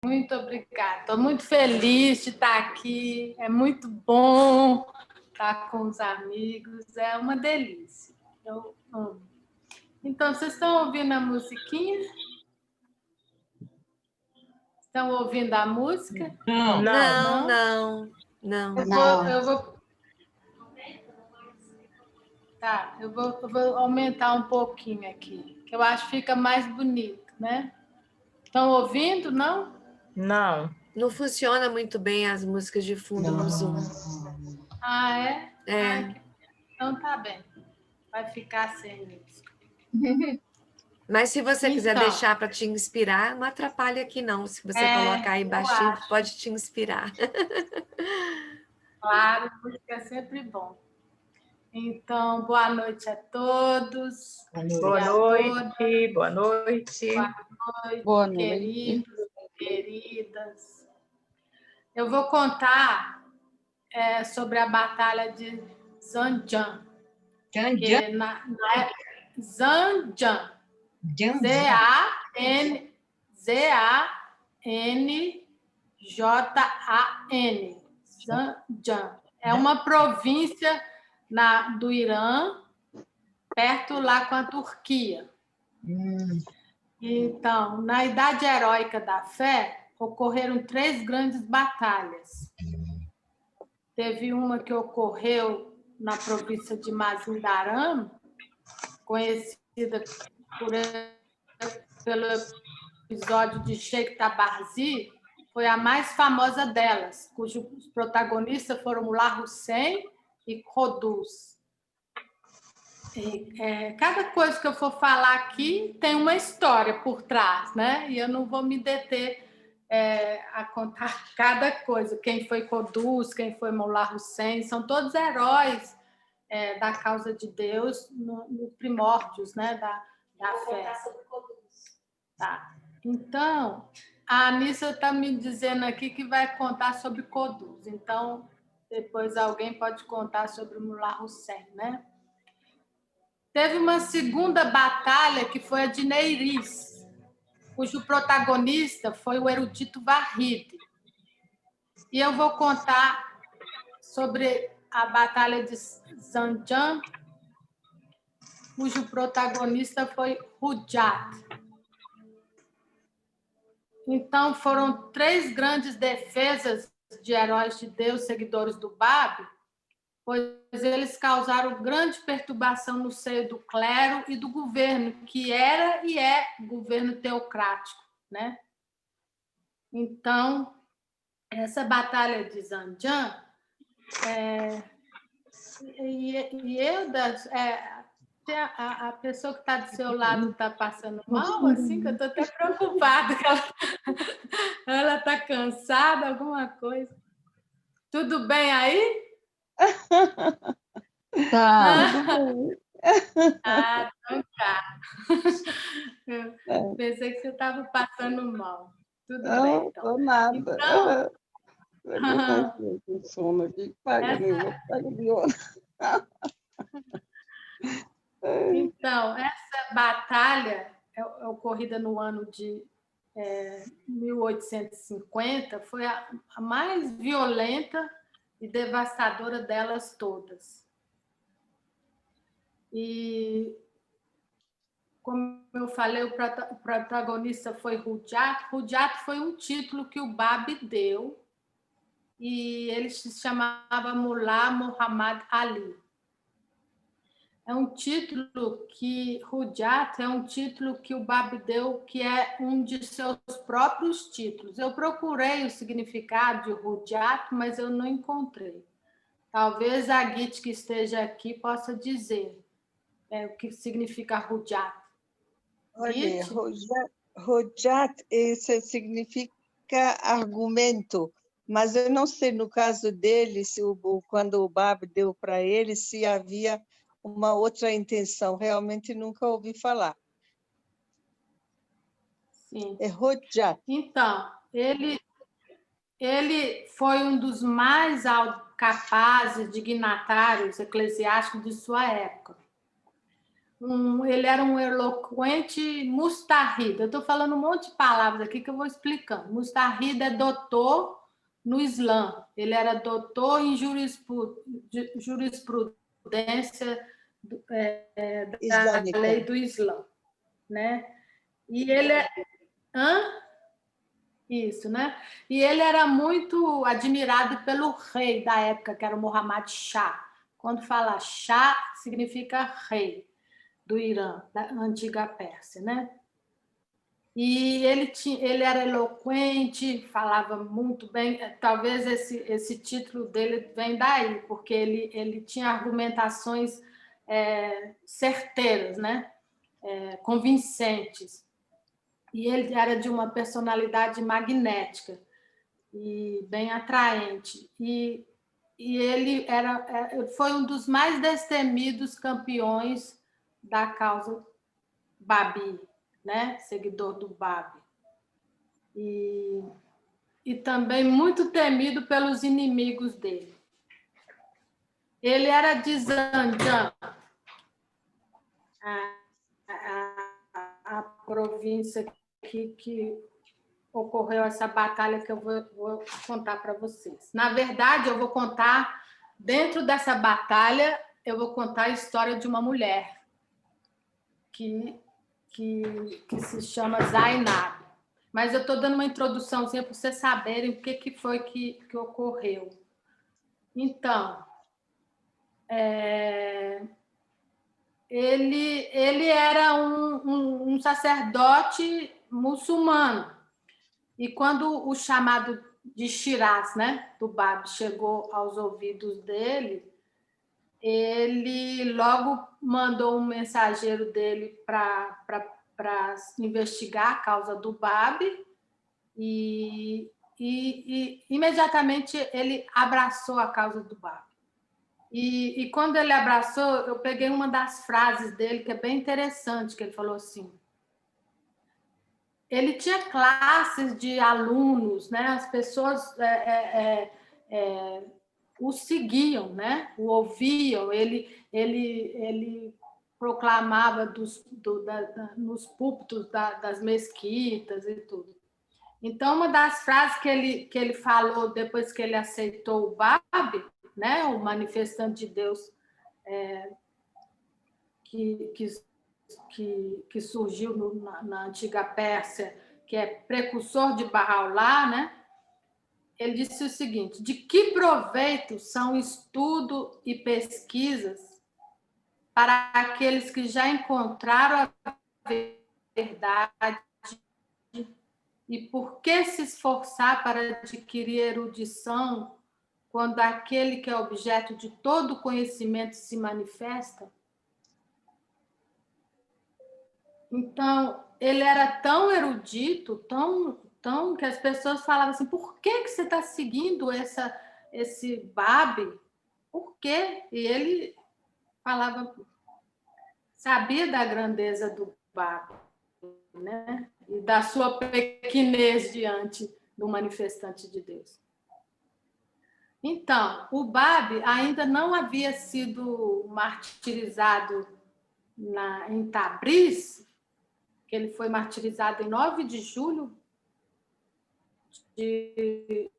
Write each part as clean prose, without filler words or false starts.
Muito obrigada. Estou muito feliz de estar aqui. É muito bom estar com os amigos. É uma delícia. Eu amo. Então, vocês estão ouvindo a musiquinha? Estão ouvindo a música? Não. Não, não, não. Eu vou... Tá, eu vou aumentar um pouquinho aqui, que eu acho que fica mais bonito, né? Estão ouvindo, não? Não. Não funciona muito bem as músicas de fundo no Zoom. Ah, é? É. Então tá bem. Vai ficar sem música. Mas se você quiser Então, deixar para te inspirar, não atrapalha aqui não. Se você colocar aí baixinho, pode te inspirar. Claro, música é sempre bom. Então, boa noite a todos. Boa noite, boa noite. Boa noite, queridos, queridas. Eu vou contar sobre a Batalha de Zanjan. Zanjan. Z-A-N-J-A-N. Zanjan. É uma província do Irã, perto lá com a Turquia. Então, na Idade Heróica da Fé, ocorreram 3 grandes batalhas. Teve uma que ocorreu na província de Mazindaran, conhecida pelo episódio de Sheikh Tabarzi, foi a mais famosa delas, cujos protagonistas foram Mullah Hussein e Qutuz. Cada coisa que eu for falar aqui tem uma história por trás, né? E eu não vou me deter a contar cada coisa. Quem foi Qutuz, quem foi Mullah Hussein, são todos heróis da causa de Deus no primórdios, né? Da fé. Tá. Então, a Anissa está me dizendo aqui que vai contar sobre Qutuz. Então, depois alguém pode contar sobre Mullah Hussein, né? Teve uma segunda batalha, que foi a de Neiris, cujo protagonista foi o erudito Vahid. E eu vou contar sobre a batalha de Zanjan, cujo protagonista foi Hujat. Então, foram 3 grandes defesas de heróis de Deus, seguidores do Bab, pois eles causaram grande perturbação no seio do clero e do governo, que era e é governo teocrático, né? Então, essa batalha de Zanjan, a pessoa que está do seu lado está passando mal, assim, que eu estou até preocupada, que ela está cansada, alguma coisa. Tudo bem aí? Tá. Ah, então tá. Eu pensei que você estava passando mal. Tudo bem, então. Não, nada. Então, Eu com sono aqui, paga de ouro. Então, essa batalha ocorrida no ano de 1850 foi a mais violenta e devastadora delas todas. E, como eu falei, o protagonista foi Hujat. Hujat foi um título que o Bab deu e ele se chamava Mullah Muhammad Ali. É um título que Hujat é um título que o Bab deu, que é um de seus próprios títulos. Eu procurei o significado de Hujat, mas eu não encontrei. Talvez a Git que esteja aqui possa dizer o que significa Hujat. Olha, Hujat, isso significa argumento, mas eu não sei no caso dele, quando o Bab deu para ele, se havia uma outra intenção. Realmente nunca ouvi falar. Sim. É Hujat. Então, ele foi um dos mais capazes dignatários eclesiásticos de sua época. ele era um eloquente mustahida. Eu estou falando um monte de palavras aqui que eu vou explicando. Mustahida é doutor no Islã. Ele era doutor em jurisprudência da lei do Islã, né? E ele é... Isso, né? E ele era muito admirado pelo rei da época, que era o Muhammad Shah. Quando fala Shah, significa rei do Irã, da antiga Pérsia, né? E ele era eloquente, falava muito bem. Talvez esse título dele vem daí, porque ele tinha argumentações certeiras, né? Convincentes. E ele era de uma personalidade magnética e bem atraente. E ele foi um dos mais destemidos campeões da causa Babi, né? Seguidor do Babi. E também muito temido pelos inimigos dele. Ele era de Zanjan, a província que ocorreu essa batalha que eu vou contar para vocês. Na verdade, eu vou contar, dentro dessa batalha, eu vou contar a história de uma mulher que se chama Zainab. Mas eu estou dando uma introduçãozinha para vocês saberem o que foi que ocorreu. Então, ele era um sacerdote muçulmano. E quando o chamado de Shiraz, né, do Bab, chegou aos ouvidos dele, ele logo mandou um mensageiro dele para investigar a causa do Bab e imediatamente ele abraçou a causa do Bab. E quando ele abraçou, eu peguei uma das frases dele, que é bem interessante, que ele falou assim: ele tinha classes de alunos, né? As pessoas o seguiam, né? O ouviam, ele proclamava nos púlpitos das mesquitas e tudo. Então, uma das frases que ele falou depois que ele aceitou o Bab, né? O manifestante de Deus que surgiu na antiga Pérsia, que é precursor de Bahá'u'lláh, né? Ele disse o seguinte: de que proveito são estudo e pesquisas para aqueles que já encontraram a verdade, e por que se esforçar para adquirir erudição quando aquele que é objeto de todo conhecimento se manifesta? Então, ele era tão erudito, tão que as pessoas falavam assim: por que você está seguindo esse Bab? Por quê? E ele falava, sabia da grandeza do Bab, né? E da sua pequenez diante do manifestante de Deus. Então, o Bab ainda não havia sido martirizado em Tabriz, que ele foi martirizado em 9 de julho de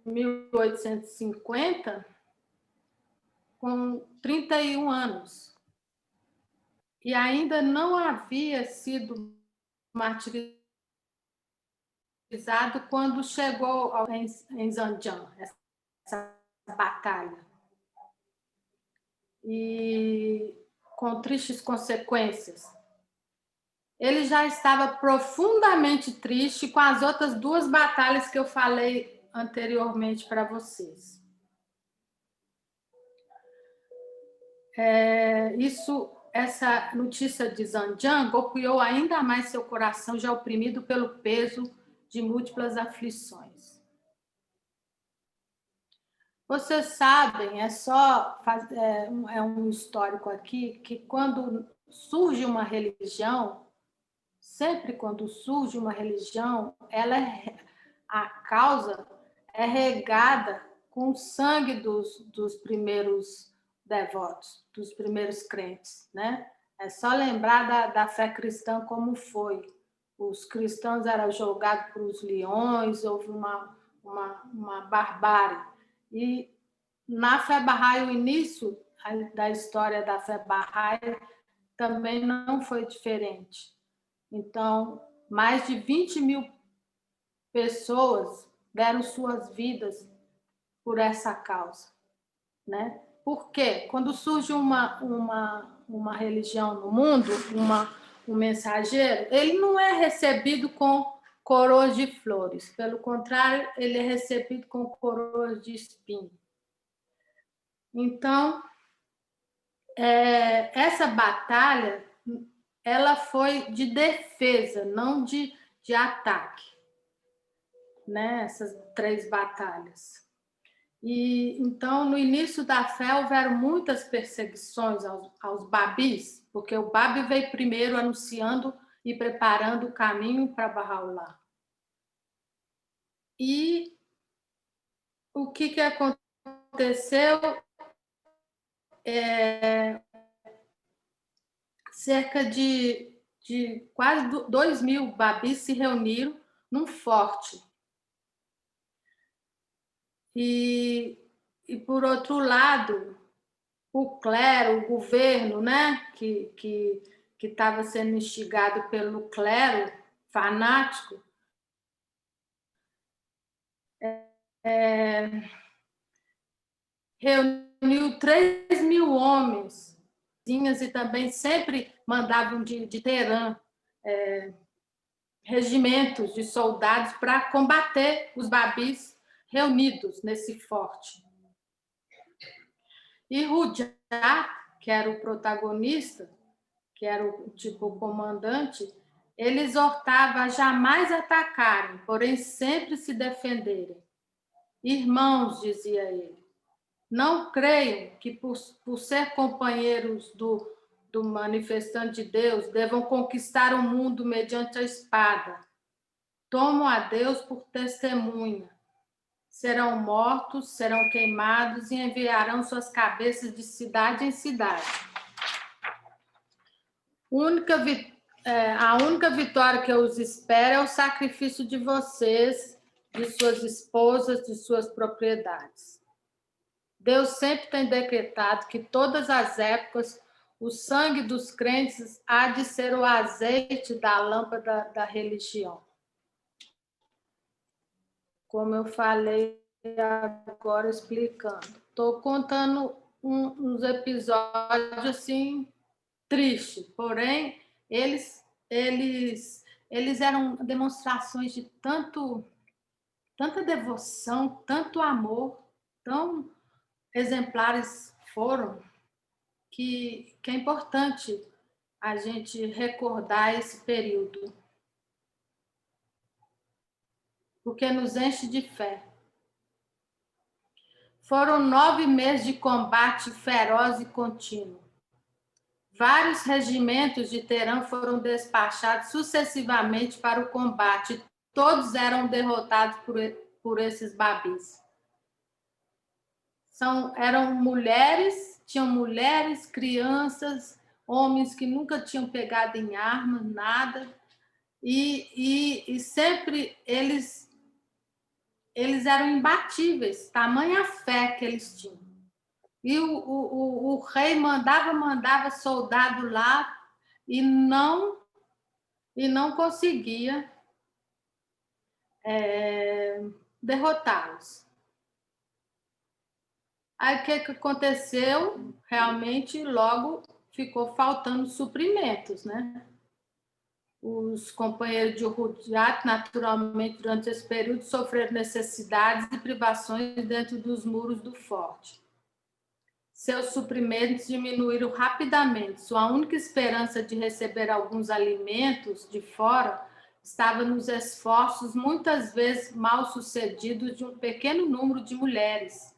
1850, com 31 anos. E ainda não havia sido martirizado quando chegou em Zanjan, essa batalha. E com tristes consequências. Ele já estava profundamente triste com as outras 2 batalhas que eu falei anteriormente para vocês. Essa notícia de Zanjan golpeou ainda mais seu coração, já oprimido pelo peso de múltiplas aflições. Vocês sabem, é um histórico aqui, que quando surge uma religião, sempre quando surge uma religião, a causa é regada com o sangue dos primeiros devotos, dos primeiros crentes, né? É só lembrar da fé cristã como foi. Os cristãos eram jogados para os leões, houve uma barbárie. E na fé Bahá'í, o início da história da fé Bahá'í também não foi diferente. Então, mais de 20 mil pessoas deram suas vidas por essa causa, né? Porque quando surge uma religião no mundo, um mensageiro, ele não é recebido com coroas de flores, pelo contrário, ele é recebido com coroas de espinho. Então, essa batalha, ela foi de defesa, não de ataque, né? Essas 3 batalhas. E então, no início da fé, houveram muitas perseguições aos babis, porque o babi veio primeiro anunciando e preparando o caminho para Bahá'u'lláh. E o que aconteceu? Cerca de quase 2 mil babis se reuniram num forte. E por outro lado, o clero, o governo, né, que estava sendo instigado pelo clero fanático, reuniu 3 mil homens, e também sempre mandavam de Teherã regimentos de soldados para combater os babis reunidos nesse forte. E Rujat, que era o protagonista, que era o comandante, ele exortava a jamais atacarem, porém sempre se defenderem. Irmãos, dizia ele, não creiam que por ser companheiros do manifestante de Deus devam conquistar o mundo mediante a espada. Tomam a Deus por testemunha. Serão mortos, serão queimados e enviarão suas cabeças de cidade em cidade. A única vitória que eu os espero é o sacrifício de vocês, de suas esposas, de suas propriedades. Deus sempre tem decretado que todas as épocas o sangue dos crentes há de ser o azeite da lâmpada da religião. Como eu falei agora explicando. Estou contando uns episódios assim tristes, porém eles eram demonstrações de tanta devoção, tanto amor, tão exemplares foram, que é importante a gente recordar esse período, porque nos enche de fé. Foram 9 meses de combate feroz e contínuo. Vários regimentos de Teherã foram despachados sucessivamente para o combate. Todos eram derrotados por esses babis. Eram mulheres, tinham mulheres, crianças, homens que nunca tinham pegado em armas, nada. E sempre eles eram imbatíveis, tamanha fé que eles tinham. E o rei mandava soldado lá e não conseguia derrotá-los. Aí o que aconteceu? Realmente, logo ficou faltando suprimentos, né? Os companheiros de Rujat, naturalmente, durante esse período, sofreram necessidades e privações dentro dos muros do forte. Seus suprimentos diminuíram rapidamente. Sua única esperança de receber alguns alimentos de fora estava nos esforços, muitas vezes mal sucedidos, de um pequeno número de mulheres,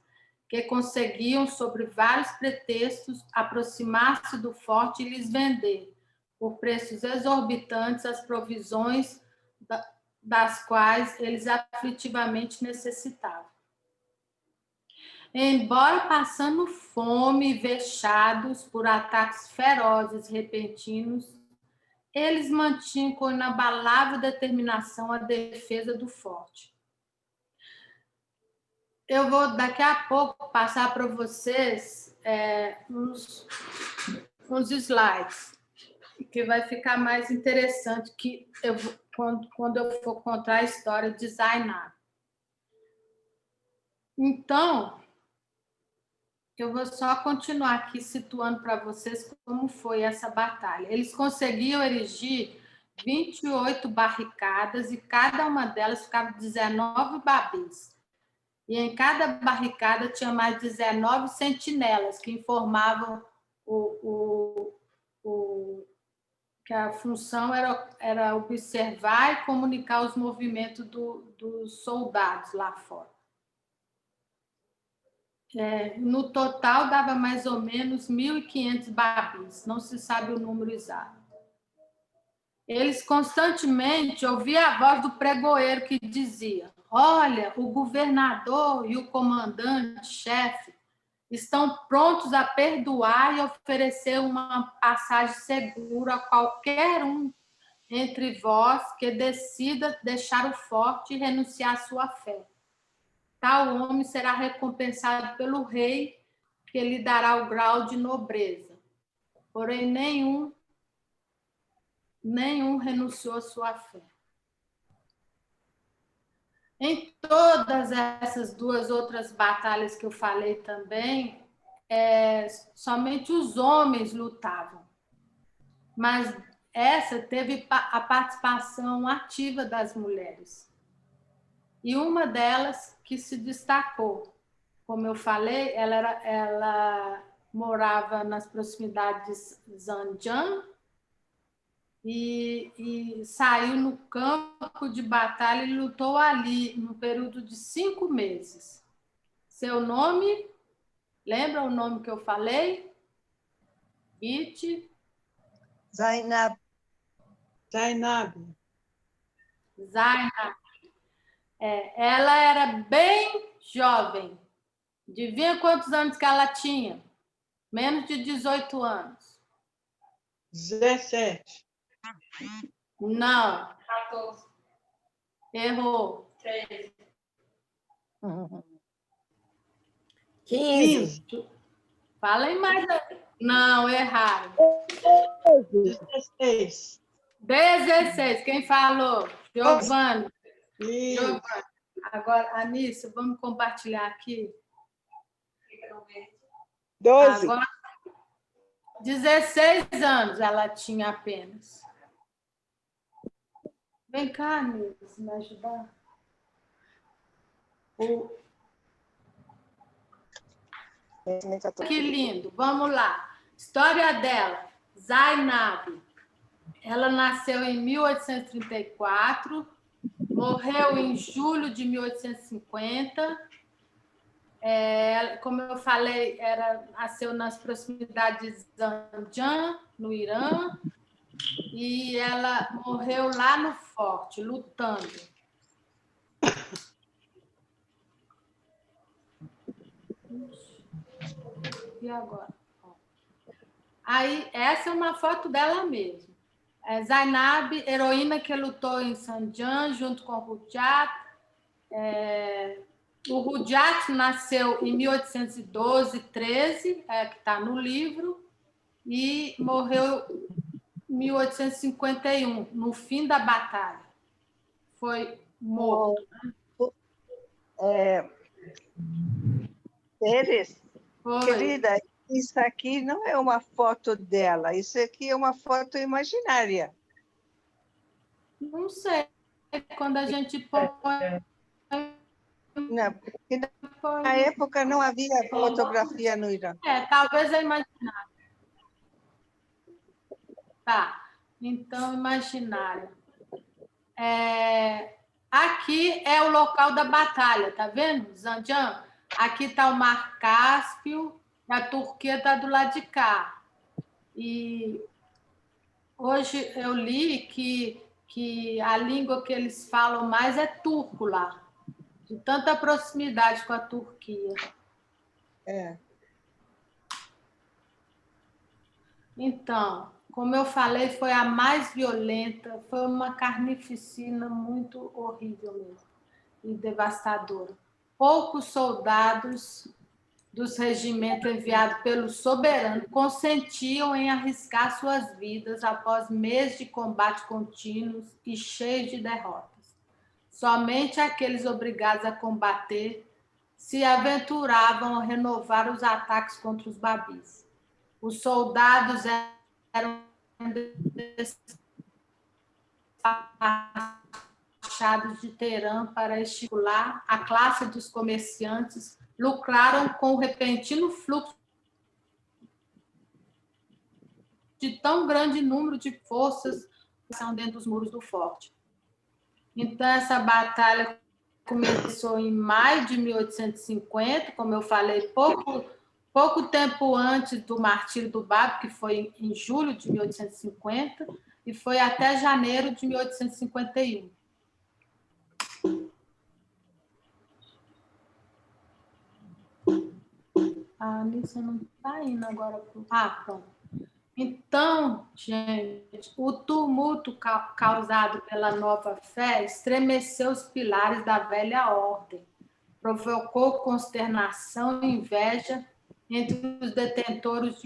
que conseguiam, sobre vários pretextos, aproximar-se do forte e lhes vender, por preços exorbitantes, as provisões das quais eles aflitivamente necessitavam. Embora passando fome e vexados por ataques ferozes e repentinos, eles mantinham com inabalável determinação a defesa do forte. Eu vou, daqui a pouco, passar para vocês uns slides, que vai ficar mais interessante que quando eu for contar a história de Zainab. Então, eu vou só continuar aqui situando para vocês como foi essa batalha. Eles conseguiam erigir 28 barricadas e cada uma delas ficava 19 babis. E em cada barricada tinha mais 19 sentinelas que informavam que a função era observar e comunicar os movimentos dos soldados lá fora. No total, dava mais ou menos 1.500 babis, não se sabe o número exato. Eles constantemente ouviam a voz do pregoeiro que dizia: olha, o governador e o comandante-chefe estão prontos a perdoar e oferecer uma passagem segura a qualquer um entre vós que decida deixar o forte e renunciar à sua fé. Tal homem será recompensado pelo rei, que lhe dará o grau de nobreza. Porém, nenhum renunciou à sua fé. Em todas essas duas outras batalhas que eu falei também, somente os homens lutavam. Mas essa teve a participação ativa das mulheres. E uma delas que se destacou, como eu falei, ela morava nas proximidades de Zanjan e saiu no campo de batalha e lutou ali no período de 5 meses. Seu nome, lembra o nome que eu falei? Zainab. Ela era bem jovem. Adivinha quantos anos que ela tinha? Menos de 18 anos. 17. Não. 14. Errou. 13. 15. Fala aí mais. Não, erraram. 16. 16. Quem falou? Giovana. Isso. Giovana. Agora, Anícia, vamos compartilhar aqui. 12. Agora, 16 anos ela tinha apenas. Vem cá, Anícia, me ajudar. Que lindo. Vamos lá. História dela. Zainab. Ela nasceu em 1834, morreu em julho de 1850. Como eu falei, nasceu nas proximidades de Zanjan, no Irã, e ela morreu lá no forte, lutando. E agora? Aí, essa é uma foto dela mesmo. Zainab, heroína que lutou em Zanjan junto com o Rujat. O Rujat nasceu em 1812, 13, que está no livro, e morreu em 1851, no fim da batalha. Foi morto. Pérez, Foi. querida, isso aqui não é uma foto dela, isso aqui é uma foto imaginária. Não sei. Quando a gente põe. Não, porque na época não havia fotografia no Irã. Talvez é imaginário. Tá. Então, imaginário. Aqui é o local da batalha, tá vendo, Zanjan? Aqui está o Mar Cáspio, e a Turquia está do lado de cá. E hoje eu li que a língua que eles falam mais é turco lá, de tanta proximidade com a Turquia. É. Então, como eu falei, foi a mais violenta, foi uma carnificina muito horrível mesmo e devastadora. Poucos soldados dos regimentos enviados pelo soberano consentiam em arriscar suas vidas após meses de combate contínuos e cheios de derrotas. Somente aqueles obrigados a combater se aventuravam a renovar os ataques contra os babis. Os soldados eram despachados de Teherã para estimular a classe dos comerciantes, lucraram com o repentino fluxo de tão grande número de forças dentro dos muros do forte. Então, essa batalha começou em maio de 1850, como eu falei, pouco tempo antes do martírio do Bab, que foi em julho de 1850, e foi até janeiro de 1851. A Alice não está indo agora. Pronto. Então, gente, o tumulto causado pela nova fé estremeceu os pilares da velha ordem, provocou consternação e inveja entre os detentores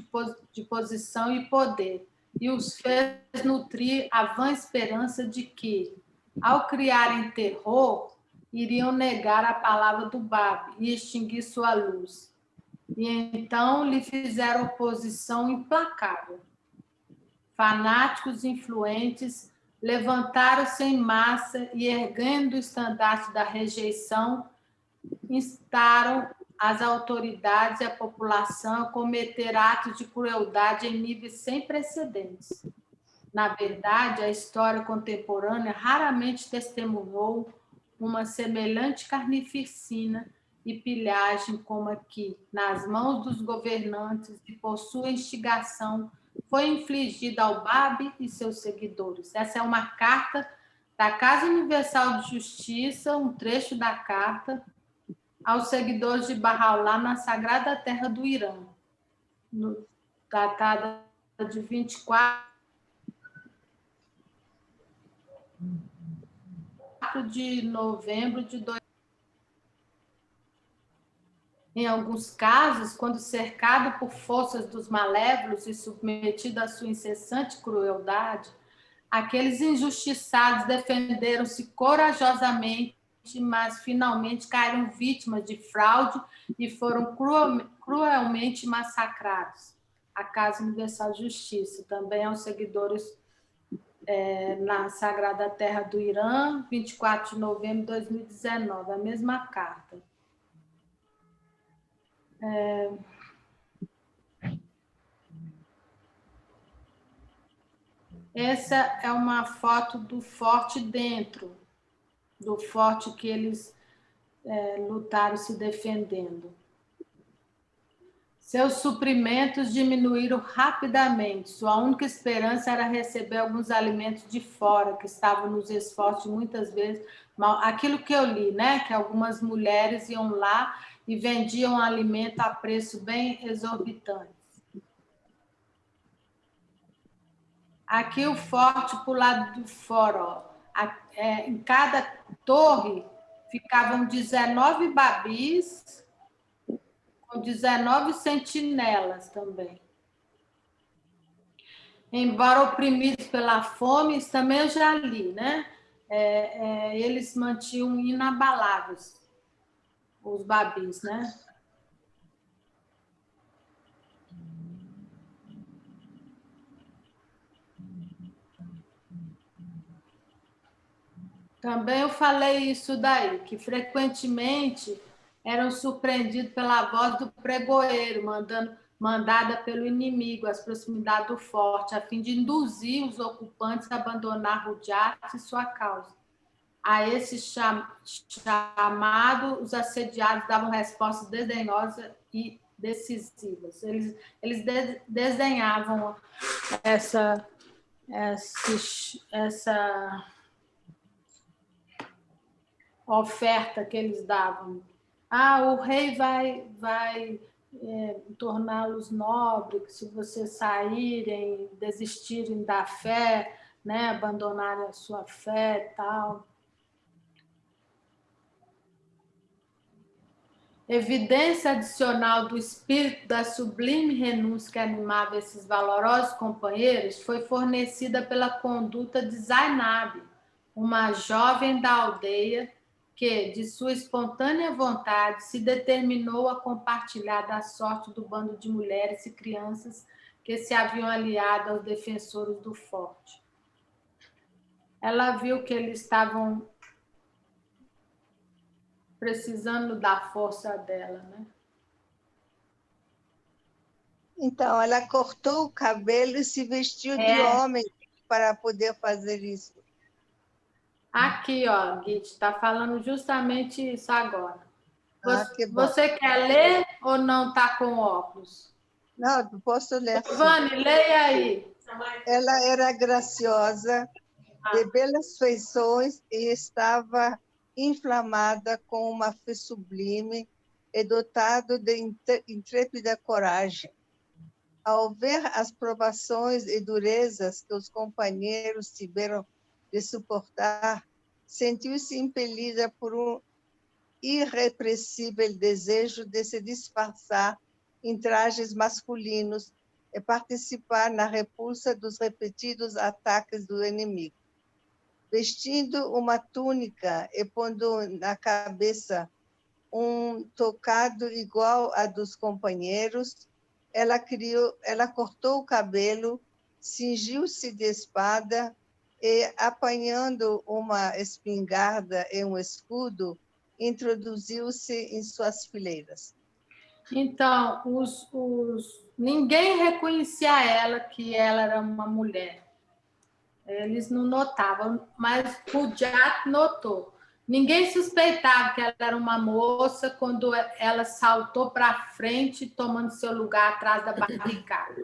de posição e poder, e os fez nutrir a vã esperança de que, ao criarem terror, iriam negar a palavra do Bab e extinguir sua luz. E então lhe fizeram oposição implacável. Fanáticos influentes levantaram-se em massa e, erguendo o estandarte da rejeição, instaram as autoridades e a população a cometer atos de crueldade em níveis sem precedentes. Na verdade, a história contemporânea raramente testemunhou uma semelhante carnificina e pilhagem como aqui, nas mãos dos governantes e por sua instigação, foi infligida ao Bab e seus seguidores. Essa é uma carta da Casa Universal de Justiça, um trecho da carta aos seguidores de Bahá'u'lláh na Sagrada Terra do Irã, datada de 24 de novembro de 2000. Em alguns casos, quando cercado por forças dos malévolos e submetido à sua incessante crueldade, aqueles injustiçados defenderam-se corajosamente, mas finalmente caíram vítimas de fraude e foram cruelmente massacrados. A Casa Universal de Justiça, também aos seguidores na Sagrada Terra do Irã, 24 de novembro de 2019, a mesma carta. Essa é uma foto do forte dentro, do forte que eles lutaram se defendendo. Seus suprimentos diminuíram rapidamente. Sua única esperança era receber alguns alimentos de fora, que estavam nos esforços muitas vezes. Aquilo que eu li, né? Que algumas mulheres iam lá e vendiam alimento a preço bem exorbitante. Aqui o forte para o lado de fora. Ó. Em cada torre ficavam 19 babis, com 19 sentinelas também. Embora oprimidos pela fome, isso também eu já li, né? Eles mantinham inabaláveis os babis, né? Também eu falei isso daí, que frequentemente eram surpreendidos pela voz do pregoeiro, mandada pelo inimigo às proximidades do forte, a fim de induzir os ocupantes a abandonar Rudyat e sua causa. A esse chamado, os assediados davam respostas desdenhosas e decisivas. Eles desenhavam essa oferta que eles davam. O rei vai torná-los nobres, se vocês saírem, desistirem da fé, né, abandonarem a sua fé e tal. Evidência adicional do espírito da sublime renúncia que animava esses valorosos companheiros foi fornecida pela conduta de Zainab, uma jovem da aldeia que, de sua espontânea vontade, se determinou a compartilhar da sorte do bando de mulheres e crianças que se haviam aliado aos defensores do forte. Ela viu que eles estavam precisando da força dela, né? Então, ela cortou o cabelo e se vestiu de homem para poder fazer isso. Aqui, ó, Git, está falando justamente isso agora. Que bom. Você quer ler ou não está com óculos? Não, posso ler. Giovanni, leia aí. Ela era graciosa, de belas feições e estava inflamada com uma fé sublime e dotado de intrépida coragem. Ao ver as provações e durezas que os companheiros tiveram de suportar, sentiu-se impelida por um irrepressível desejo de se disfarçar em trajes masculinos e participar na repulsa dos repetidos ataques do inimigo. Vestindo uma túnica e pondo na cabeça um tocado igual a dos companheiros, ela cortou o cabelo, cingiu-se de espada e, apanhando uma espingarda e um escudo, introduziu-se em suas fileiras. Então, ninguém reconhecia ela que ela era uma mulher. Eles não notavam, mas o Jack notou. Ninguém suspeitava que ela era uma moça quando ela saltou para frente, tomando seu lugar atrás da barricada.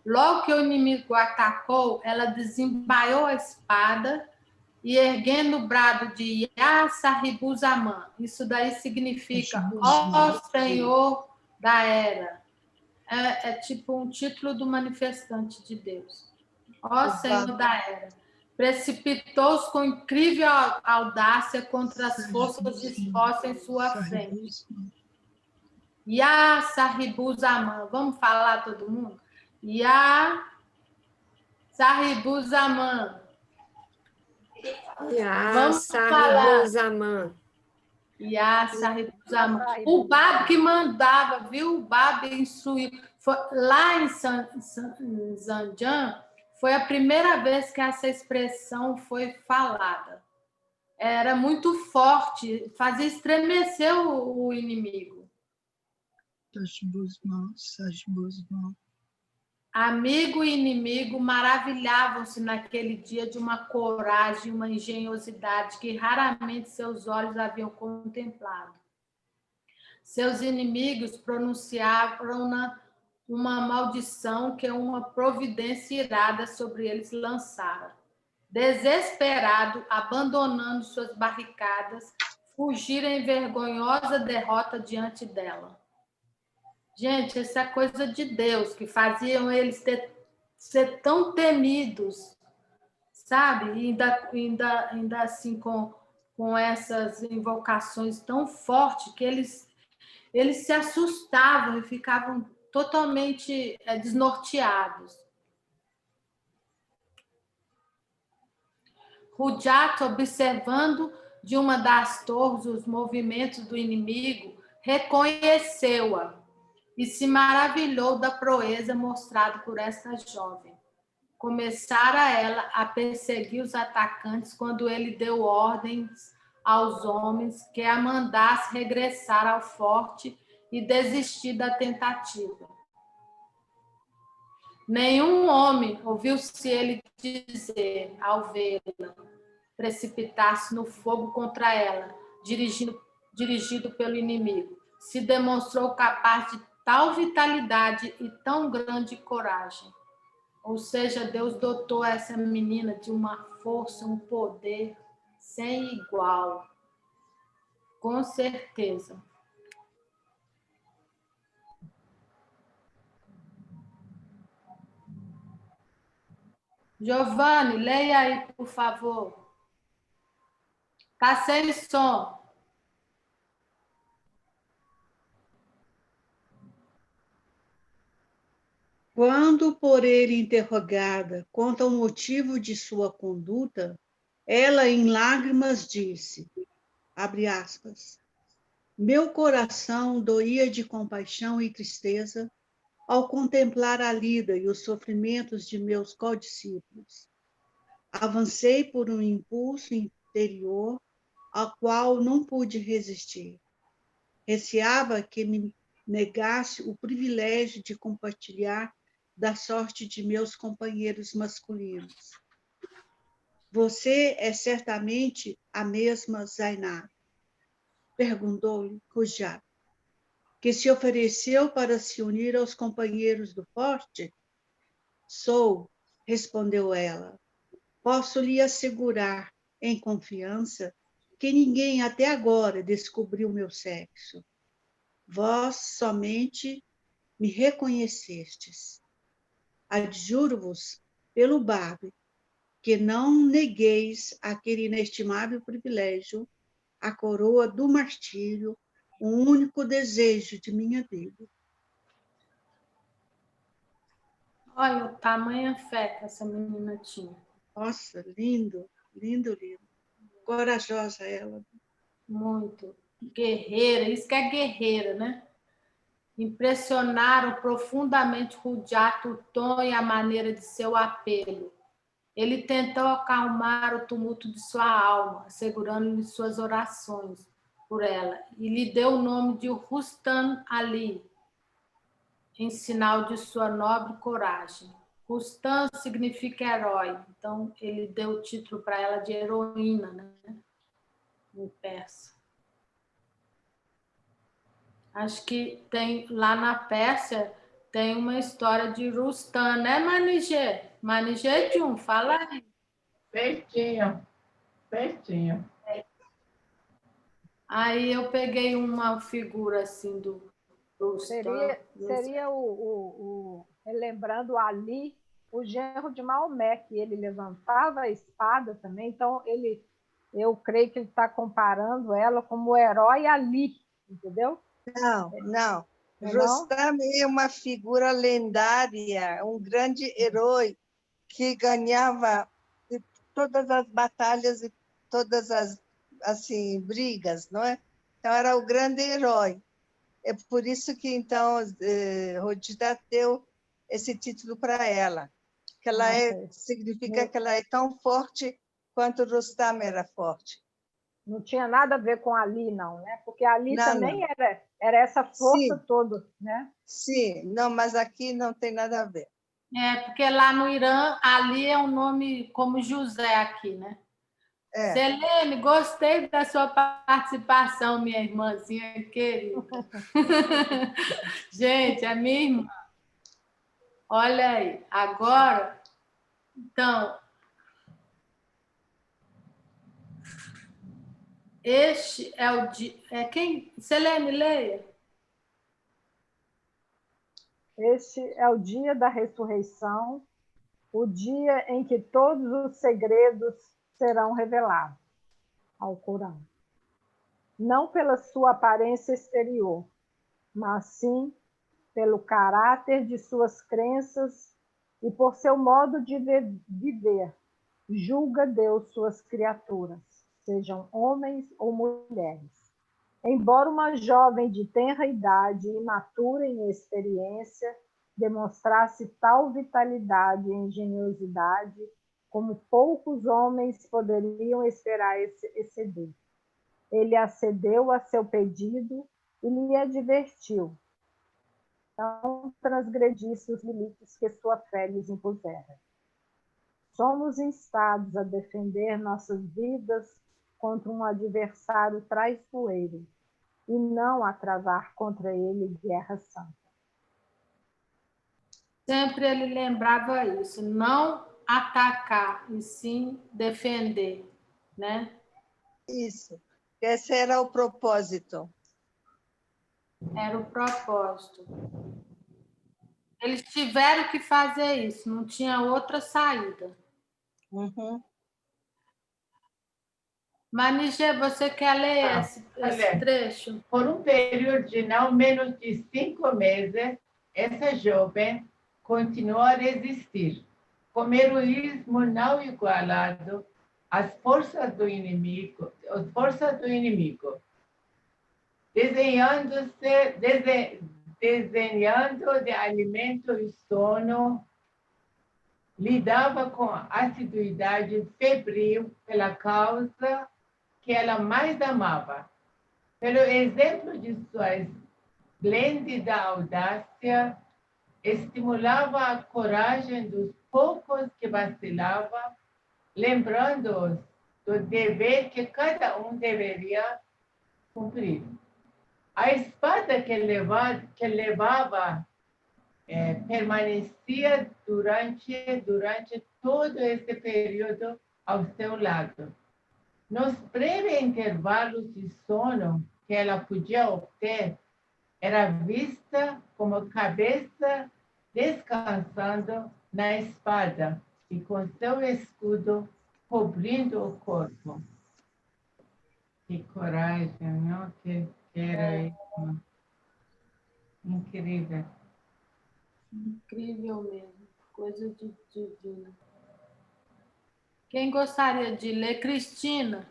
Logo que o inimigo atacou, ela desembaiou a espada e, erguendo o brado de Ya Sahibuzamã, isso daí significa ó Senhor da Era. É tipo um título do manifestante de Deus. Ó Senhor da Era. Precipitou-se com incrível audácia contra as forças dispostas em sua frente. Ya Sahibuzamã. Vamos falar todo mundo? Ya Sahibuzamã. Ya Sahibuzamã. Ya Sahibuzamã. O Bab que mandava, viu? O Bab instruiu. Lá em Zanjan, foi a primeira vez que essa expressão foi falada. Era muito forte, fazia estremecer o inimigo. Amigo e inimigo maravilhavam-se naquele dia de uma coragem, uma engenhosidade que raramente seus olhos haviam contemplado. Seus inimigos pronunciaram-na uma maldição que uma providência irada sobre eles lançara. Desesperado, abandonando suas barricadas, fugiram em vergonhosa derrota diante dela. Gente, essa é coisa de Deus, que faziam eles ser tão temidos, sabe? Ainda assim, com essas invocações tão fortes, que eles se assustavam e ficavam totalmente desnorteados. Rujat, observando de uma das torres os movimentos do inimigo, reconheceu-a e se maravilhou da proeza mostrada por esta jovem. Começara ela a perseguir os atacantes quando ele deu ordens aos homens que a mandasse regressar ao forte e desistir da tentativa. Nenhum homem ouviu-se ele dizer, ao vê-la, precipitar-se no fogo contra ela, dirigido pelo inimigo. Se demonstrou capaz de tal vitalidade e tão grande coragem. Ou seja, Deus dotou essa menina de uma força, um poder sem igual. Com certeza. Giovanni, leia aí, por favor. Está sem som. Quando por ele interrogada quanto ao motivo de sua conduta, ela em lágrimas disse, abre aspas, meu coração doía de compaixão e tristeza ao contemplar a lida e os sofrimentos de meus condiscípulos. Avancei por um impulso interior ao qual não pude resistir. Receava que me negasse o privilégio de compartilhar da sorte de meus companheiros masculinos. Você é certamente a mesma Zainab? Perguntou-lhe Rujat, que se ofereceu para se unir aos companheiros do forte? Sou, respondeu ela. Posso lhe assegurar, em confiança, que ninguém até agora descobriu meu sexo. Vós somente me reconhecestes. Adjuro-vos, pelo Bab, que não negueis aquele inestimável privilégio, a coroa do martírio, o único desejo de minha vida. Olha o tamanho fé que essa menina tinha. Nossa, lindo, lindo, lindo. Corajosa ela. Muito. Guerreira, isso que é guerreira, né? Impressionaram profundamente Rujat o tom e a maneira de seu apelo. Ele tentou acalmar o tumulto de sua alma, assegurando-lhe suas orações por ela, e lhe deu o nome de Rustam Ali, em sinal de sua nobre coragem. Rustam significa herói, então ele deu o título para ela de heroína, né? Em persa. Acho que tem lá na Pérsia tem uma história de Rustam, né, Manigê? Manigê de fala aí. Pertinho, pertinho. Aí eu peguei uma figura assim do Rustam. Seria lembrando Ali, o genro de Maomé, que ele levantava a espada também, então eu creio que ele está comparando ela como o herói Ali, entendeu? Não. Não? Rostam é uma figura lendária, um grande herói que ganhava todas as batalhas e todas as assim brigas, não é? Então era o grande herói. É por isso que então Rojda deu esse título para ela, que ela significa que ela é tão forte quanto Rostam era forte. Não tinha nada a ver com Ali, não, né? Porque Ali Não, também não. era essa força Sim. toda, né? Sim, não, mas aqui não tem nada a ver. É, porque lá no Irã, Ali é um nome como José aqui, né? É. Selene, gostei da sua participação, minha irmãzinha querida. Gente, a minha irmã. Olha aí, agora, então, este é o dia. Quem? Selene, leia. Este é o dia da ressurreição, o dia em que todos os segredos serão revelados ao Corão. Não pela sua aparência exterior, mas sim pelo caráter de suas crenças e por seu modo de viver. Julga Deus suas criaturas, sejam homens ou mulheres. Embora uma jovem de tenra idade e imatura em experiência demonstrasse tal vitalidade e engenhosidade como poucos homens poderiam esperar exceder. Ele acedeu a seu pedido e lhe advertiu: não transgredisse os limites que sua fé lhes impusera. Somos instados a defender nossas vidas contra um adversário traiçoeiro e não a travar contra ele guerra santa. Sempre ele lembrava isso, não atacar, e sim defender, né? Isso. Esse era o propósito. Era o propósito. Eles tiveram que fazer isso, não tinha outra saída. Uhum. Manigê, você quer ler esse ler. trecho? Por um período de não menos de 5 meses, essa jovem continuou a resistir, com heroísmo não igualado às forças do inimigo, desenhando de alimento e sono, lidava com assiduidade febril pela causa que ela mais amava. Pelo exemplo de sua esplêndida audácia, estimulava a coragem dos poucos que vacilavam, lembrando-os do dever que cada um deveria cumprir. A espada que levava permanecia durante todo esse período ao seu lado. Nos breves intervalos de sono que ela podia obter, era vista como cabeça descansando na espada e com seu escudo cobrindo o corpo. Que coragem, não? Que era isso. Incrível. Incrível mesmo, coisa de divina. Quem gostaria de ler? Cristina.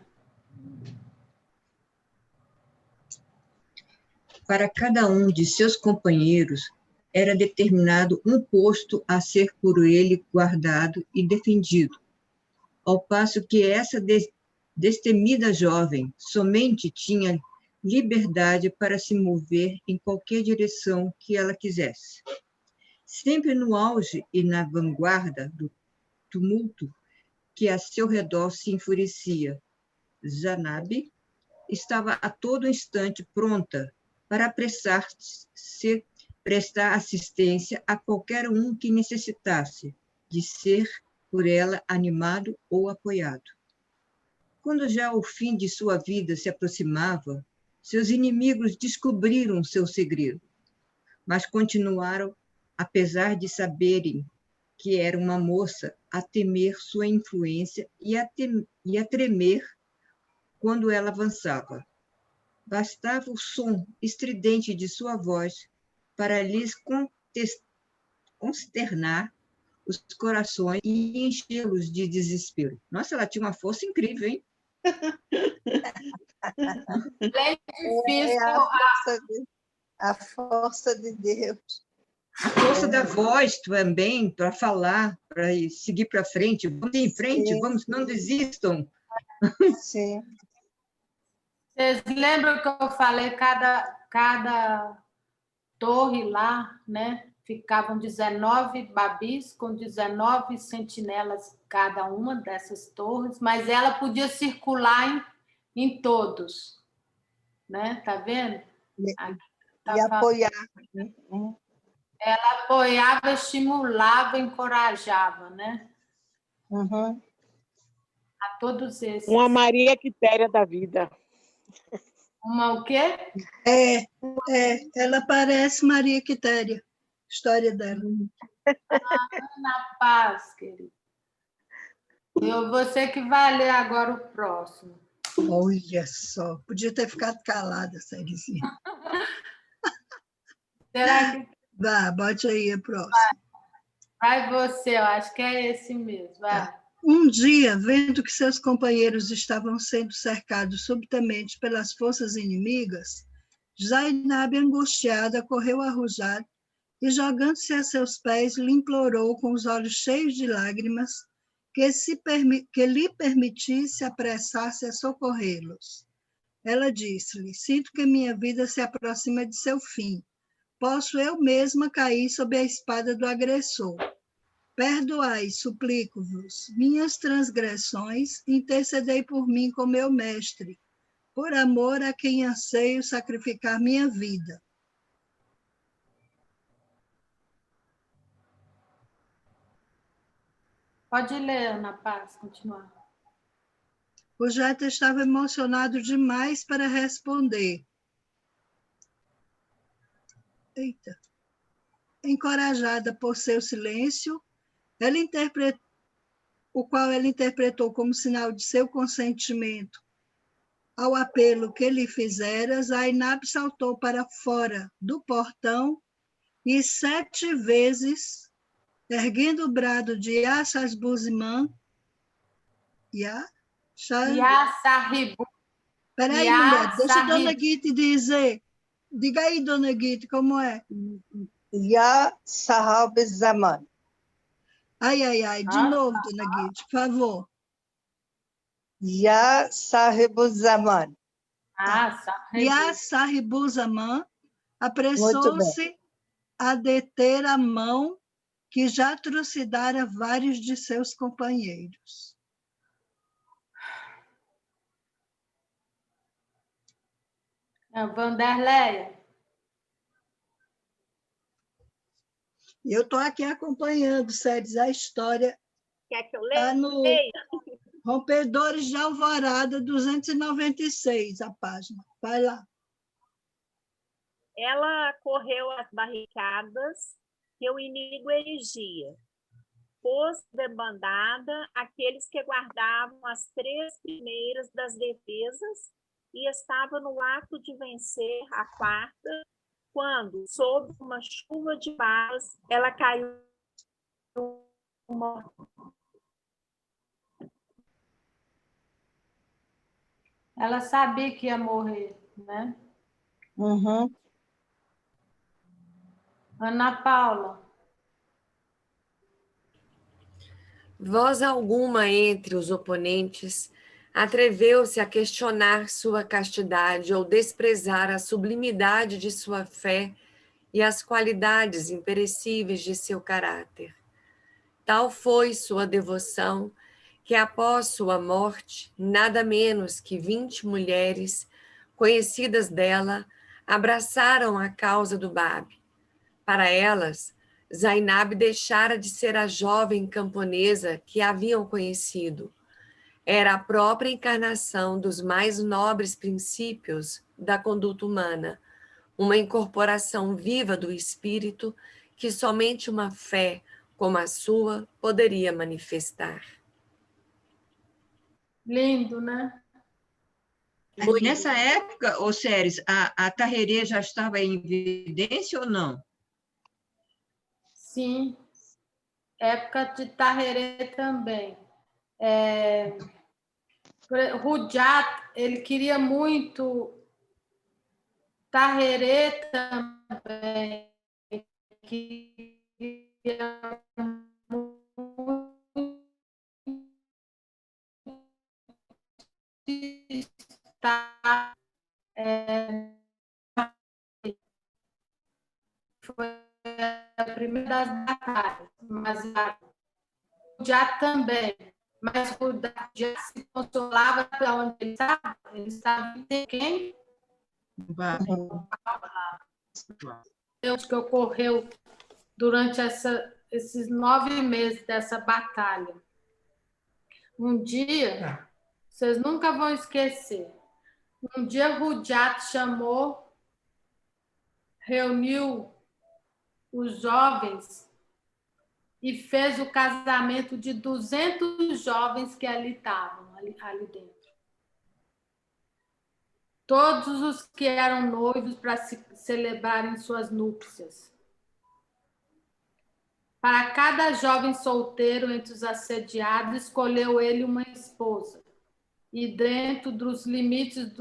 Para cada um de seus companheiros era determinado um posto a ser por ele guardado e defendido, ao passo que essa destemida jovem somente tinha liberdade para se mover em qualquer direção que ela quisesse. Sempre no auge e na vanguarda do tumulto que a seu redor se enfurecia, Zanabi estava a todo instante pronta para prestar assistência a qualquer um que necessitasse de ser por ela animado ou apoiado. Quando já o fim de sua vida se aproximava, seus inimigos descobriram seu segredo, mas continuaram, apesar de saberem que era uma moça, a temer sua influência e a tremer quando ela avançava. Bastava o som estridente de sua voz para lhes consternar os corações e enchê-los de desespero. Nossa, ela tinha uma força incrível, hein? É difícil. A força de Deus. A força da voz também, para falar, para seguir para frente. Vamos em frente, Sim. Vamos, não desistam. Sim. Vocês lembram que eu falei cada torre lá, né? Ficavam 19 babis com 19 sentinelas cada uma dessas torres, mas ela podia circular em todos, né? Tá vendo? Aqui tá E apoiar. Ela apoiava, estimulava, encorajava, né? Uhum. A todos esses. Uma Maria Quitéria da vida. Uma o quê? Ela parece Maria Quitéria, história dela. Na paz, querido. Você que vai ler agora o próximo. Olha só, podia ter ficado calada, Sérizinha. Será que Vá, bote aí a próxima. vai você? Eu acho que é esse mesmo. Vai. Um dia, vendo que seus companheiros estavam sendo cercados subitamente pelas forças inimigas, Zainab, angustiada, correu a Rujat e, jogando-se a seus pés, lhe implorou com os olhos cheios de lágrimas que lhe permitisse apressar-se a socorrê-los. Ela disse-lhe: sinto que minha vida se aproxima de seu fim. Posso eu mesma cair sob a espada do agressor. Perdoai, suplico-vos, minhas transgressões, intercedei por mim com meu mestre, por amor a quem anseio sacrificar minha vida. Pode ler, Ana Paz, continuar. O Jeta estava emocionado demais para responder. Eita. Encorajada por seu silêncio, ela o qual ela interpretou como sinal de seu consentimento ao apelo que lhe fizera, Zainab saltou para fora do portão e 7 vezes, erguendo o brado de Ya Sahibuzzaman, Ya Sahibu. Peraí, Ya mulher, deixa a dona Sahib. Guite dizer. Diga aí, dona Guite, como é? Ya Sahibuzzaman. Ai, de novo, dona Guite, por favor. Ya Sahibuzzaman. Ya Sahibu. Sahibuzzaman Muito bem. apressou-se a deter a mão que já trucidara vários de seus companheiros. Vanderleia. Eu estou aqui acompanhando, Séries, a história. Quer que eu Está leia? no Rompedores de Alvorada, 296, a página. Vai lá. Ela correu as barricadas que o inimigo erigia. Pôs debandada aqueles que guardavam as 3 primeiras das defesas e estava no ato de vencer a 4ª, quando, sob uma chuva de balas, ela caiu morta. Ela sabia que ia morrer, né? Uhum. Ana Paula. Voz alguma entre os oponentes atreveu-se a questionar sua castidade ou desprezar a sublimidade de sua fé e as qualidades imperecíveis de seu caráter. Tal foi sua devoção que, após sua morte, nada menos que 20 mulheres conhecidas dela abraçaram a causa do Bab. Para elas, Zainab deixara de ser a jovem camponesa que haviam conhecido. Era a própria encarnação dos mais nobres princípios da conduta humana, uma incorporação viva do espírito que somente uma fé como a sua poderia manifestar. Lindo, né? Muito. Nessa época, ô Séries, a Tarrerê já estava em evidência ou não? Sim. Época de Tarrerê também. Rujat, ele queria muito Tarrerê também. Queria muito estar, foi a primeira das batalhas, mas Rujat também. Mas Rujat já se consolava para onde ele estava em quem? Deus que ocorreu durante esses 9 meses dessa batalha. Um dia, vocês nunca vão esquecer, um dia Rujat reuniu os jovens e fez o casamento de 200 jovens que ali estavam, ali dentro. Todos os que eram noivos para celebrarem suas núpcias. Para cada jovem solteiro entre os assediados, escolheu ele uma esposa. E dentro dos limites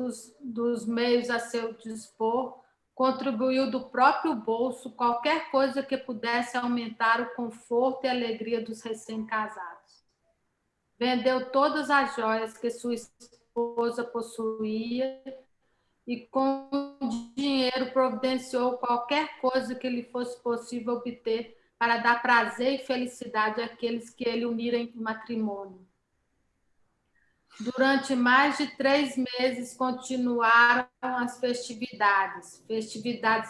dos meios a seu dispor, contribuiu do próprio bolso qualquer coisa que pudesse aumentar o conforto e alegria dos recém-casados. Vendeu todas as joias que sua esposa possuía e com o dinheiro providenciou qualquer coisa que lhe fosse possível obter para dar prazer e felicidade àqueles que ele unira em matrimônio. Durante mais de 3 meses continuaram as festividades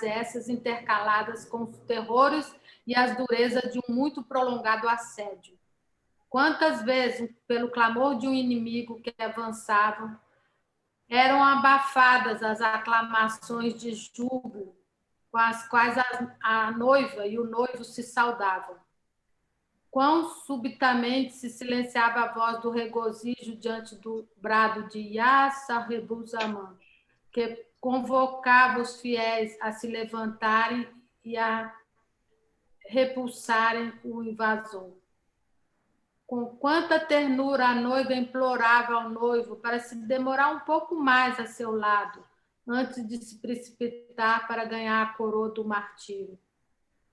essas intercaladas com os terrores e as durezas de um muito prolongado assédio. Quantas vezes, pelo clamor de um inimigo que avançava, eram abafadas as aclamações de júbilo com as quais a noiva e o noivo se saudavam. quão subitamente se silenciava a voz do regozijo diante do brado de Yassarebuzaman, que convocava os fiéis a se levantarem e a repulsarem o invasor. Com quanta ternura a noiva implorava ao noivo para se demorar um pouco mais a seu lado, antes de se precipitar para ganhar a coroa do martírio.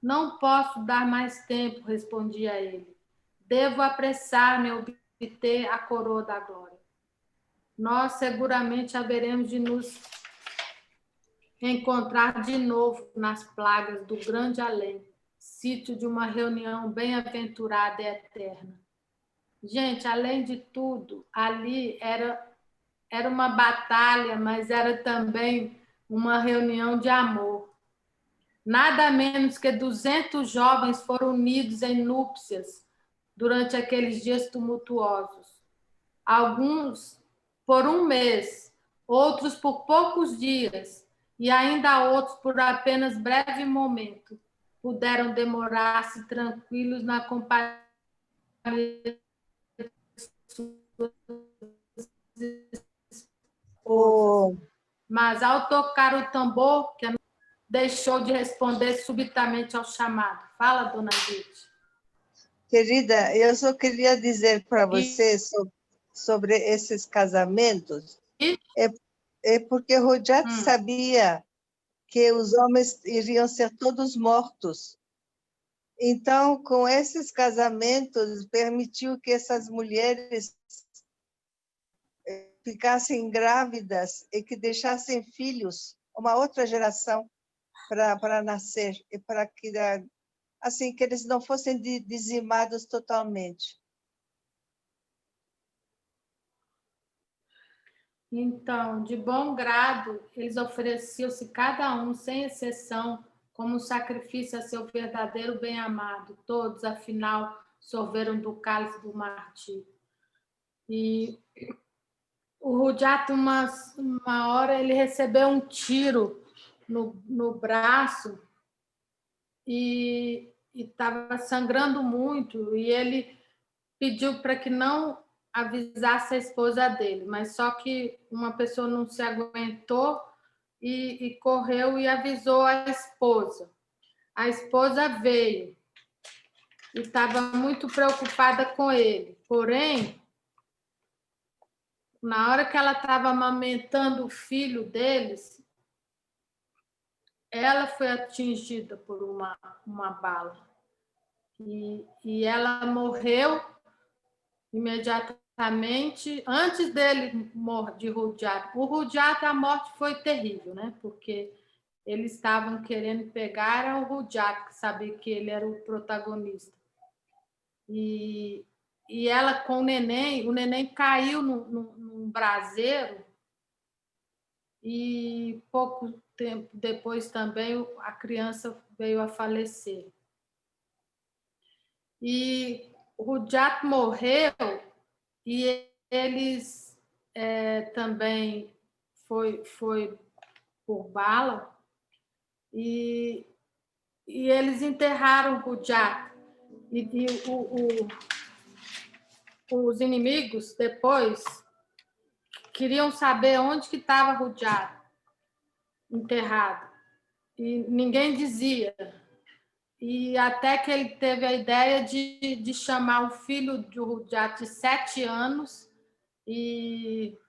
Não posso dar mais tempo, respondia ele. Devo apressar-me a obter a coroa da glória. Nós seguramente haveremos de nos encontrar de novo nas plagas do grande além, sítio de uma reunião bem-aventurada e eterna. Gente, além de tudo, ali era uma batalha, mas era também uma reunião de amor. Nada menos que 200 jovens foram unidos em núpcias durante aqueles dias tumultuosos. Alguns por um mês, outros por poucos dias, e ainda outros por apenas breve momento, puderam demorar-se tranquilos na companhia Oh, mas ao tocar o tambor, que deixou de responder subitamente ao chamado. Fala, dona Judith. querida, eu só queria dizer para você sobre esses casamentos. É porque Rojat sabia que os homens iriam ser todos mortos. Então, com esses casamentos, permitiu que essas mulheres ficassem grávidas e que deixassem filhos, uma outra geração para nascer, e para que assim que eles não fossem dizimados totalmente. Então, de bom grado, eles ofereciam-se cada um, sem exceção, como sacrifício a seu verdadeiro bem-amado. Todos, afinal, sorveram do cálice do martírio. E o Rujat, uma hora, ele recebeu um tiro no braço e estava sangrando muito, e ele pediu para que não avisasse a esposa dele, mas só que uma pessoa não se aguentou e correu e avisou a esposa. A esposa veio e estava muito preocupada com ele, porém, na hora que ela estava amamentando o filho deles, ela foi atingida por uma bala. E ela morreu imediatamente, antes dele morrer, de Rujat. O Rujat, a morte foi terrível, né? Porque eles estavam querendo pegar o Rujat, que sabia que ele era o protagonista. E ela com o neném caiu num braseiro, e pouco tempo depois também a criança veio a falecer. E o Rujat morreu e eles também foi por bala, e eles enterraram o Rujat. E os inimigos depois queriam saber onde que estava Rujat enterrado, e ninguém dizia. E até que ele teve a ideia de chamar o filho de Rujat de 7 anos e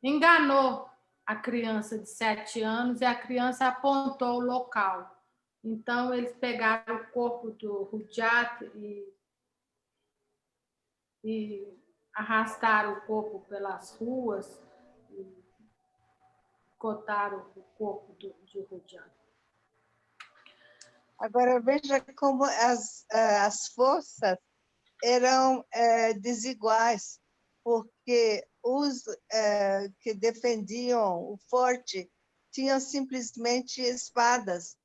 enganou a criança de 7 anos, e a criança apontou o local. Então, eles pegaram o corpo do Rujat e arrastaram o corpo pelas ruas e cortaram o corpo de Rujat. Agora, veja como as forças eram desiguais, porque os que defendiam o forte tinham simplesmente espadas,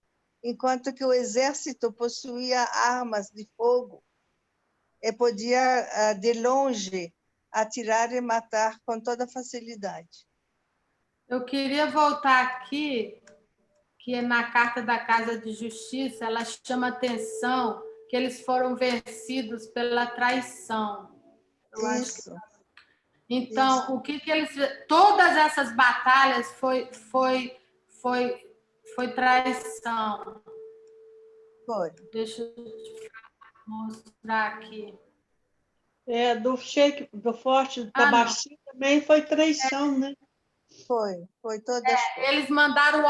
enquanto que o exército possuía armas de fogo e podia, de longe, atirar e matar com toda facilidade. Eu queria voltar aqui, que na Carta da Casa de Justiça, ela chama atenção que eles foram vencidos pela traição. Eu acho Isso. Então, Isso. o que eles... Todas essas batalhas foi traição. Foi. Deixa eu te mostrar aqui. Do Forte do Ah, não. Tabaxi também foi traição, né? Foi todas. Eles mandaram o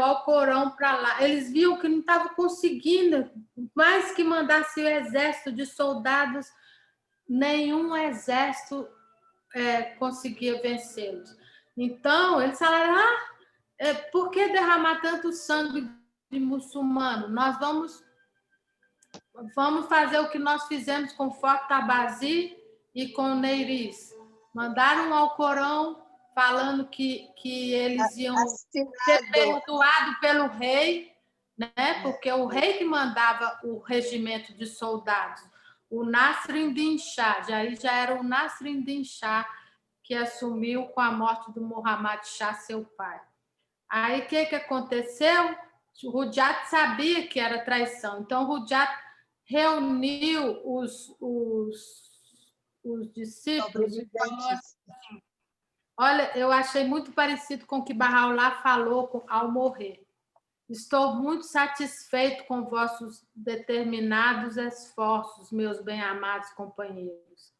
Alcorão para lá. Eles viam que não estavam conseguindo, mais que mandasse o exército de soldados, nenhum exército conseguia vencê-los. Então, eles falaram, por que derramar tanto sangue de muçulmano? Nós vamos fazer o que nós fizemos com Forte Tabazi e com Neiris. Mandaram um Alcorão falando que eles iam ser perdoados pelo rei, né? Porque o rei que mandava o regimento de soldados, o Nasr-Din Shah, já era o Nasr-Din Shah que assumiu com a morte do Muhammad Shah, seu pai. Aí, o que aconteceu? O Rujat sabia que era traição, então o Rujat reuniu os discípulos e falou assim, olha, eu achei muito parecido com o que Bahá'u'lláh falou ao morrer. Estou muito satisfeito com vossos determinados esforços, meus bem-amados companheiros.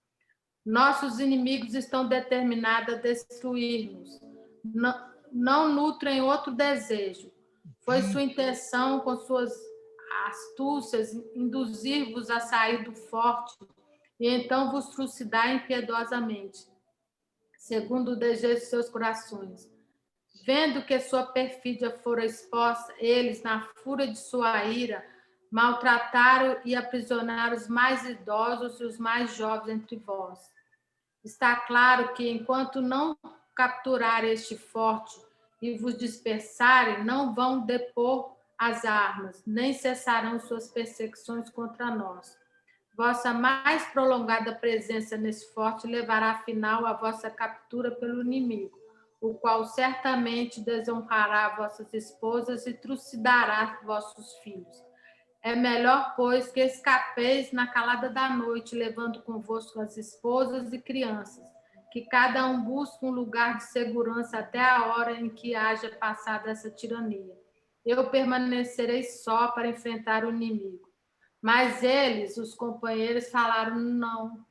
Nossos inimigos estão determinados a destruir-nos. Não nutrem outro desejo. Foi sua intenção, com suas astúcias, induzir-vos a sair do forte e então vos trucidar impiedosamente, segundo o desejo de seus corações. Vendo que sua perfídia fora exposta, eles, na fúria de sua ira, maltrataram e aprisionaram os mais idosos e os mais jovens entre vós. Está claro que, enquanto não capturarem este forte e vos dispersarem, não vão depor as armas, nem cessarão suas perseguições contra nós. Vossa mais prolongada presença nesse forte levará, afinal, a vossa captura pelo inimigo, o qual certamente desonrará vossas esposas e trucidará vossos filhos. É melhor, pois, que escapeis na calada da noite, levando convosco as esposas e crianças, que cada um busque um lugar de segurança até a hora em que haja passado essa tirania. Eu permanecerei só para enfrentar o inimigo. Mas eles, os companheiros, falaram, não,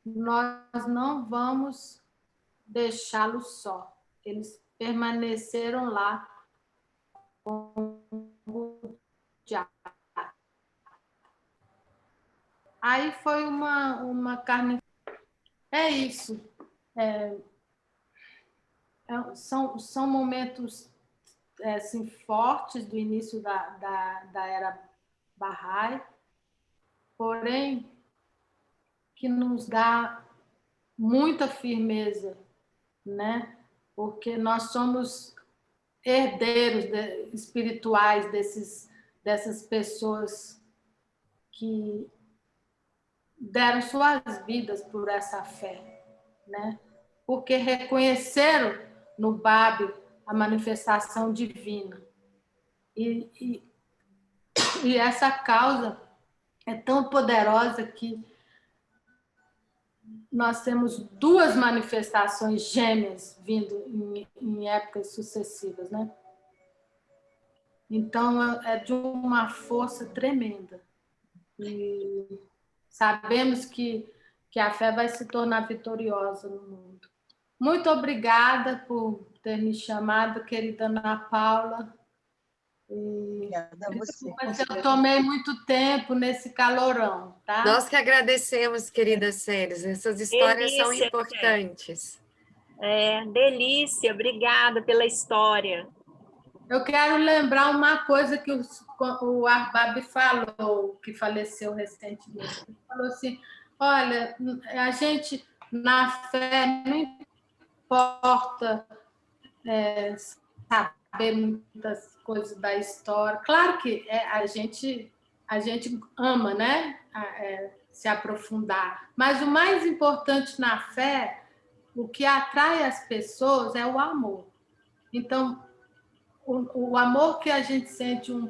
nós não vamos deixá-lo só. Eles permaneceram lá com o diabo. Aí foi uma carne... É isso. São momentos assim, fortes do início da era Bahá'í, porém, que nos dá muita firmeza, né? Porque nós somos herdeiros espirituais dessas pessoas que deram suas vidas por essa fé, né? Porque reconheceram no Báb a manifestação divina. E essa causa é tão poderosa que nós temos duas manifestações gêmeas vindo em épocas sucessivas, né? Então, é de uma força tremenda. E sabemos que a fé vai se tornar vitoriosa no mundo. Muito obrigada por ter me chamado, querida Ana Paula. Obrigada a você. Eu tomei muito tempo nesse calorão, tá? Nós que agradecemos, querida Ceres. Essas histórias são importantes. Delícia, obrigada pela história. Eu quero lembrar uma coisa que o Arbab falou, que faleceu recentemente. Ele falou assim, olha, a gente, na fé, não importa saber muitas coisas da história. Claro que a gente ama, né? Se aprofundar. Mas o mais importante na fé, o que atrai as pessoas é o amor. Então, o amor que a gente sente um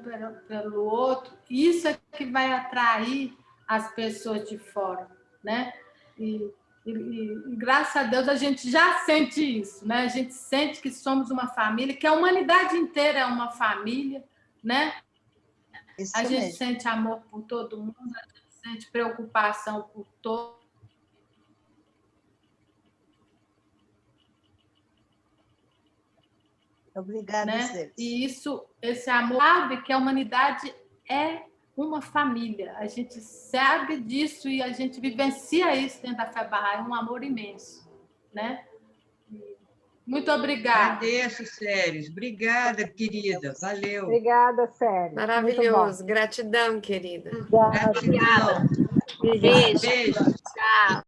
pelo outro, isso é que vai atrair as pessoas de fora, né? E graças a Deus a gente já sente isso, né? A gente sente que somos uma família, que a humanidade inteira é uma família, né? Isso a gente mesmo. sente amor por todo mundo, a gente sente preocupação por todos. Obrigada, Né? Célia. E isso, esse amor, sabe que a humanidade é uma família. A gente sabe disso e a gente vivencia isso dentro da Fé Bahá'í, um amor imenso, né? Muito obrigada. Agradeço, Séries. Obrigada, querida. Valeu. Obrigada, Sério. Maravilhoso. Gratidão, querida. Gratidão. Beijo. Beijo. Tchau.